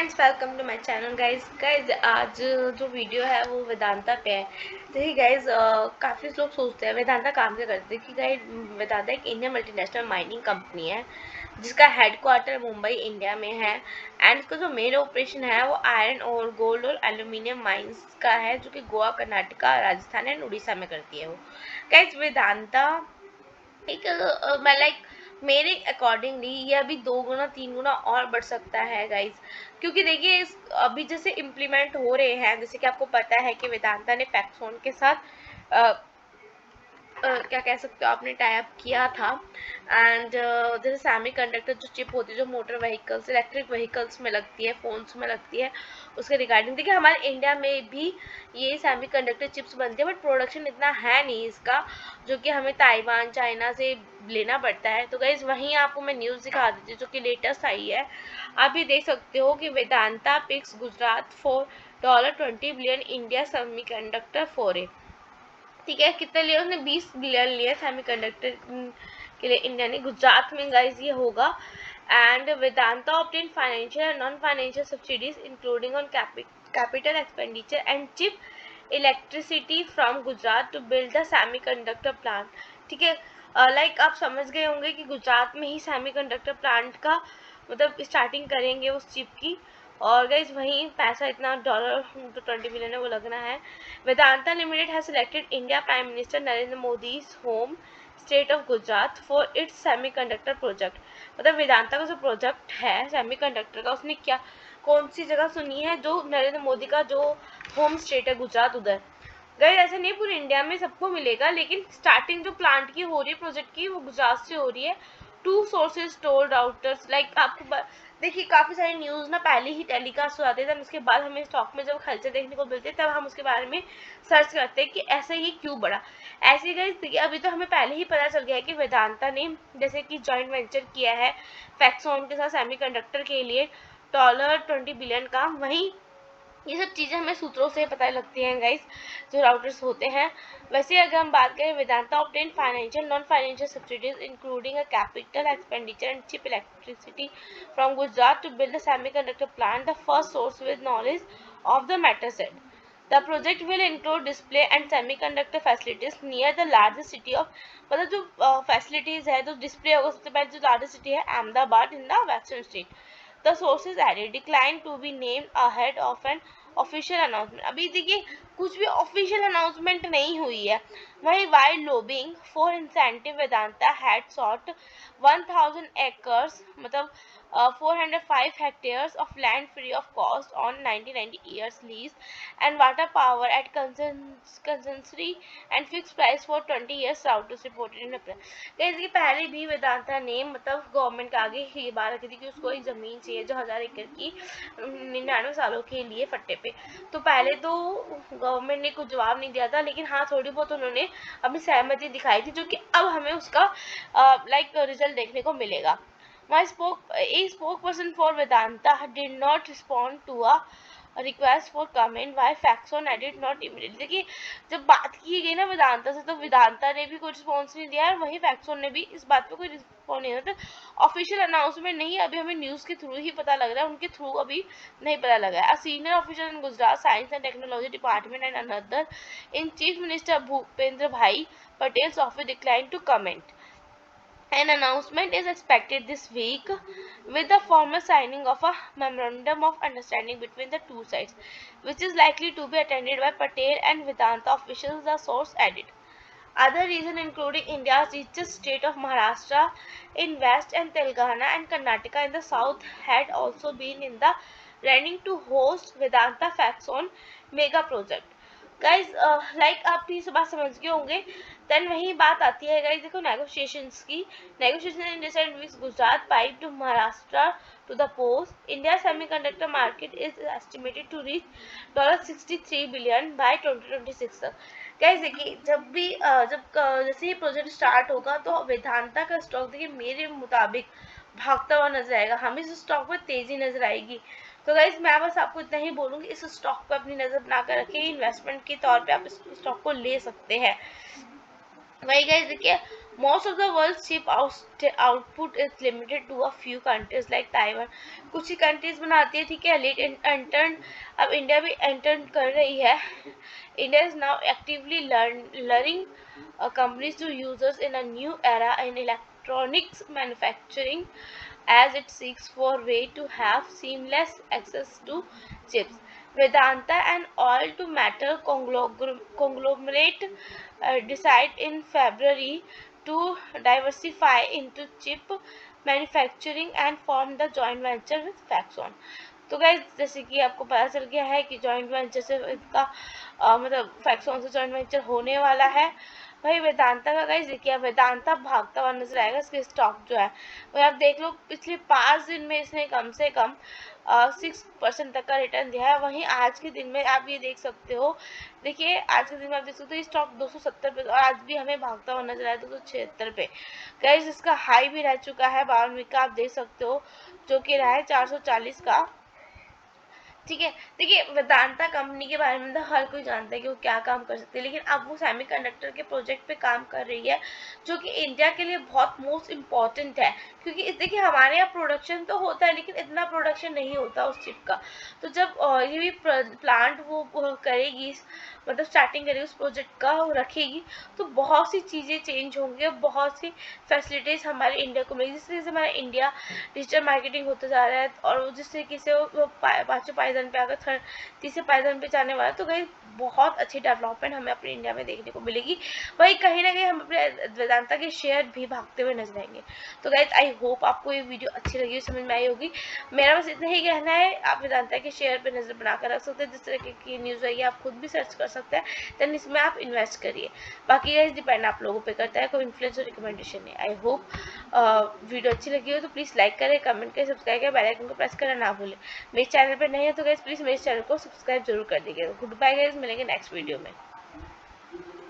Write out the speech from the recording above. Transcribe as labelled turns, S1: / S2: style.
S1: Friends, welcome to my channel. Guys आज जो video है वो वेदांता पे है। देखिए गाइज, काफ़ी लोग सोचते हैं वेदांता काम क्या करते हैं कि गाइज वेदांता एक इंडियन मल्टीनेशनल माइनिंग कंपनी है जिसका हेडक्वार्टर मुंबई इंडिया में है। एंड इसका जो मेन ऑपरेशन है वो आयरन और गोल्ड और एल्यूमिनियम माइंस का है, जो कि गोवा, कर्नाटका, राजस्थान एंड उड़ीसा में करती है वो। गाइज वेदांता एक मैं लाइक मेरे अकॉर्डिंगली ये अभी 2 गुना 3 गुना और बढ़ सकता है गाइज, क्योंकि देखिए अभी जैसे इम्प्लीमेंट हो रहे हैं, जैसे कि आपको पता है कि वेदांता ने फैक्सोन के साथ क्या कह सकते हो आपने टाई अप किया था। एंड जैसे सेमी कंडक्टर जो चिप होती है जो मोटर व्हीकल्स, इलेक्ट्रिक व्हीकल्स में लगती है, फोन्स में लगती है, उसके रिगार्डिंग देखिए हमारे इंडिया में भी ये सेमी कंडक्टर चिप्स बनती है, बट प्रोडक्शन इतना है नहीं इसका, जो कि हमें ताइवान, चाइना से लेना पड़ता है। तो गाइज वहीं आपको मैं न्यूज़ दिखा देती हूँ जो कि लेटेस्ट आई है। आप भी देख सकते हो कि Vedanta picks Gujarat for $20 billion India semiconductor for a. ठीक है, कितने लिए उसने 20 बिलियन लिए सेमी कंडक्टर के लिए इंडिया ने। गुजरात में गाइज ये होगा। And Vedanta obtain financial and non financial subsidies including on capital expenditure and cheap electricity from Gujarat to build the semiconductor plant. ठीक है, लाइक आप समझ गए होंगे कि गुजरात में ही सेमी कंडक्टर प्लांट का मतलब स्टार्टिंग करेंगे उस चिप की। और गाइज वहीं पैसा इतना डॉलर जो 20 बिलियन है वो लगना है। Vedanta Limited has selected India Prime Minister Narendra Modi's home state of Gujarat for its semiconductor project। मतलब वेदांता का जो प्रोजेक्ट है सेमीकंडक्टर का, उसने क्या कौन सी जगह सुनी है जो नरेंद्र मोदी का जो होम स्टेट है गुजरात, उधर गए। ऐसे नहीं पूरे इंडिया में सबको मिलेगा, लेकिन स्टार्टिंग जो प्लांट की हो रही है प्रोजेक्ट की वो गुजरात से हो रही है। Two sources told Reuters like आपको देखिए काफ़ी सारे न्यूज़ ना पहले ही टेलीकास्ट हो जाते थे, उसके बाद हमें स्टॉक में जब खर्चे देखने को मिलते तब हम उसके बारे में सर्च करते हैं कि ऐसे ही क्यों बढ़ा। ऐसे गई अभी तो हमें पहले ही पता चल गया है कि वेदांता ने जैसे कि जॉइंट वेंचर किया है फैक्सॉन के साथ सेमीकंडक्टर के लिए $20 बिलियन का। वहीं ये सब चीज़ें हमें सूत्रों से पता लगती हैं गाइस, जो राउटर्स होते हैं। वैसे अगर हम बात करें, Vedanta obtain financial non financial subsidies including a capital expenditure and cheap electricity from Gujarat to build the semiconductor plant, the first source with knowledge of the matter set. The project will include display and semiconductor facilities near the largest city of, मतलब जो facilities है तो display होगा सबसे पहले जो largest city है Ahmedabad in the western state. The sources added declined to be named ahead of an official announcement। अभी देखिए कुछ भी ऑफिशियल अनाउंसमेंट नहीं हुई है। वहीं while lobbying for incentive, Vedanta had sought 1000 acres मतलब 405 hectares of land free of cost on 1990 years lease and water power at consensory and fixed price for 20 years, routers reported in April। इसके पहले भी वेदांता ने मतलब government के आगे ये बात रखी थी कि उसको एक ज़मीन चाहिए जो 1000 एकड़ की 99 सालों के लिए फट्टे पे। तो पहले तो गवर्नमेंट ने कुछ जवाब नहीं दिया था, लेकिन हाँ थोड़ी बहुत उन्होंने अपनी सहमति दिखाई थी, जो कि अब हमें उसका लाइक रिजल्ट देखने को मिलेगा। A spokesperson for Vedanta did not respond to a request for comment why Faxon added not immediately। देखिए जब बात की गई ना वेदांता से, तो वेदांता ने भी कोई रिस्पॉन्स नहीं दिया और वहीं फैक्सोन ने भी इस बात पे कोई रिस्पॉन्स नहीं दिया। ऑफिशियल अनाउंसमेंट नहीं, अभी हमें न्यूज़ के थ्रू ही पता लग रहा है, उनके थ्रू अभी नहीं पता लगा है। Senior officer in Gujarat science and technology department and another in chief minister Bhupendra Bhai Patel's office decline to comment. An announcement is expected this week with the formal signing of a memorandum of understanding between the two sides, which is likely to be attended by Patel and Vedanta officials, the source added. Other regions including India's richest state of Maharashtra in west and Telangana and Karnataka in the south had also been in the running to host Vedanta Faxon mega project। Guys like आप भी इस बात समझ गए होंगे। Then वही बात आती है गाइज, देखो नेगोशिएशंस की। Negotiation in recent weeks Gujarat pipe to Maharashtra to the post. India semiconductor market is estimated to reach $63 billion by 2026 तक। गाइज देखिए जब भी जैसे ही प्रोजेक्ट स्टार्ट होगा तो वेदांता का स्टॉक देखिए मेरे मुताबिक भागता हुआ नजर आएगा, हमें इस स्टॉक में तेजी नजर आएगी। तो गाइज मैं बस आपको इतना ही बोलूँगी, इस स्टॉक पे अपनी नज़र बनाकर रखिए, इन्वेस्टमेंट के तौर पे आप इस स्टॉक को ले सकते हैं। वही गाइज देखिए Most of the world's chip output is limited to a few countries like Taiwan. कुछ ही कंट्रीज बनाती है, ठीक है. लेट एंटर, अब इंडिया भी एंटर कर रही है. India is now actively luring companies to users in a new era in electronics manufacturing as it seeks for way to have seamless access to chips. Vedanta, an oil to matter conglomerate, decided in February to diversify into chip manufacturing and form the joint venture with Faxon. तो guys जैसे कि आपको पता चल गया है कि joint venture से इसका मतलब फैक्सॉन से जॉइंट वेंचर होने वाला है. भाई वेदांता का गाइज देखिए, वेदांता भागता हुआ नजर आएगा. इसके स्टॉक जो है वो आप देख लो, पिछले 5 दिन में इसने कम से कम 6% तक का रिटर्न दिया है. वहीं आज के दिन में आप ये देख सकते हो, देखिए आज के दिन में आप देख सकते हो स्टॉक 270 पे, और आज भी हमें भागता हुआ नजर आया 276 पे. गाइज इसका हाई भी रह चुका है 52 वीक का, आप देख सकते हो, जो कि रहा है 440 का. ठीक है. देखिए वेदांता कंपनी के बारे में तो हर कोई जानता है कि वो क्या काम कर सकते हैं, लेकिन अब वो सेमीकंडक्टर के प्रोजेक्ट पे काम कर रही है, जो कि इंडिया के लिए बहुत मोस्ट इम्पॉर्टेंट है. क्योंकि देखिए हमारे यहाँ प्रोडक्शन तो होता है, लेकिन इतना प्रोडक्शन नहीं होता उस चिप का. तो जब ये भी प्लांट वो करेगी, मतलब स्टार्टिंग करेगी उस प्रोजेक्ट का, रखेगी, तो बहुत सी चीज़ें चेंज होंगी, बहुत सी फैसिलिटीज़ हमारे इंडिया को मिलेगी. जिस तरीके से हमारा इंडिया डिजिटल मार्केटिंग होते जा रहा है, और जिस तरीके से वो पाँचों पायदान पे आकर तीसरे पायदान पे जाने वाला है, तो कहीं बहुत अच्छी डेवलपमेंट हमें अपने इंडिया में देखने को मिलेगी. वही कहीं ना कहीं हम अपने वेदांता के शेयर भी भागते हुए नजर आएंगे. तो गाइज आई होप आपको ये वीडियो अच्छी लगी, समझ में आई होगी. मेरा बस इतना ही कहना है, आप वेदांता के शेयर पे नजर बनाकर रख सकते हैं. जिस तरह की न्यूज़ है आप खुद भी सर्च कर सकते हैं, देन इसमें आप इन्वेस्ट करिए. बाकी गाइज डिपेंड आप लोगों पे करता है, कोई इन्फ्लुएंस और रिकमेंडेशन नहीं. आई होप वीडियो अच्छी लगी हो तो प्लीज़ लाइक करें, कमेंट करें, सब्सक्राइब करें, बेल आइकन को प्रेस करना ना भूलें. मेरे चैनल पर नहीं है तो गाइज प्लीज़ मेरे चैनल को सब्सक्राइब जरूर कर दीजिएगा. गुड बाय गाइज, मिलेंगे नेक्स्ट वीडियो में.